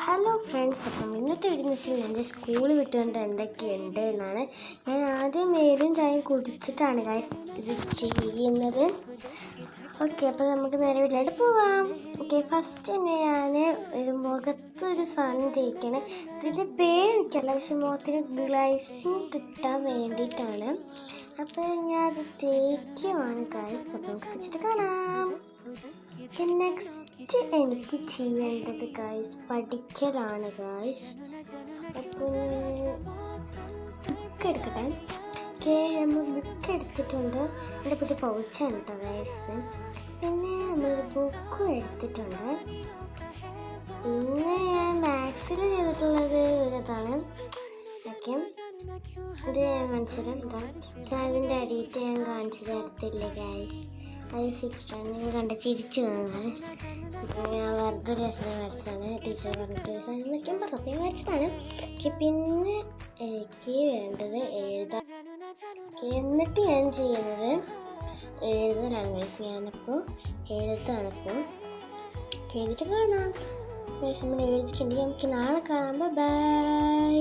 Hello friends, അപ്പം ഇന്നത്തെ video എന്ന് വെച്ചാൽ എൻ്റെ സ്കൂൾ വിട്ടുകൊണ്ട് എന്തൊക്കെയുണ്ട് എന്നാണ്. ഞാൻ ആദ്യം മേലും ചായയും കുടിച്ചിട്ടാണ് ഗൈസ് ഇത് ചെയ്യുന്നത്. ഓക്കെ, അപ്പോൾ നമുക്ക് നേരെ വീട്ടിലോട്ട് പോവാം. ഓക്കെ, ഫസ്റ്റ് തന്നെ ഞാൻ ഒരു മുഖത്തൊരു സാധനം തേക്കണം. ഇതിൻ്റെ പേര് എനിക്കല്ല, പക്ഷെ മുഖത്തിന് ഗ്ലൈസിങ് കിട്ടാൻ വേണ്ടിയിട്ടാണ്. അപ്പോൾ ഞാൻ അത് തേക്കുവാണ് ഗൈസ്. അപ്പോൾ നമുക്ക് വെച്ചിട്ട് കാണാം. നെക്സ്റ്റ് എനിക്ക് ചെയ്യേണ്ടത് ഗൈസ് പഠിക്കലാണ് ഗൈസ്. അപ്പോൾ ബുക്ക് എടുക്കട്ടെ. ഓക്കെ, നമ്മൾ ബുക്ക് എടുത്തിട്ടുണ്ട്. എൻ്റെ പുതിയ പൗച്ചാണ് കേട്ടോ ഗൈസ്. പിന്നെ നമ്മളൊരു ബുക്കും എടുത്തിട്ടുണ്ട്. ഇന്ന് ഞാൻ മാത്സിൽ ചെയ്തിട്ടുള്ളത് ഒരിതാണ്. ഓക്കെ, ഇത് ഞാൻ കാണിച്ചു തരാം. അതിൻ്റെ അടിയിട്ട് ഞാൻ കാണിച്ചു തരത്തില്ല ഗൈസ്. അത് സീക്രട്ടാണ്. നിങ്ങൾ കണ്ട ചിരിച്ചു കാണാണ്. ഞാൻ വെറുതെ രസം വരച്ചതാണ്. ടീച്ചർ പറഞ്ഞിട്ട് എന്നൊക്കെയും പറഞ്ഞപ്പോൾ വരച്ചതാണ്. പിന്നെ എനിക്ക് വേണ്ടത് എഴുതാൻ. എന്നിട്ട് ഞാൻ ചെയ്യുന്നത് എഴുതാനാണ് ഗൈസ്. ഞാനപ്പോൾ എഴുതാണിപ്പോൾ. എഴുതിയിട്ട് കാണാം ഗൈസ്. നമ്മൾ എഴുതിയിട്ടുണ്ടെങ്കിൽ നമുക്ക് നാളെ കാണാം. ബൈ.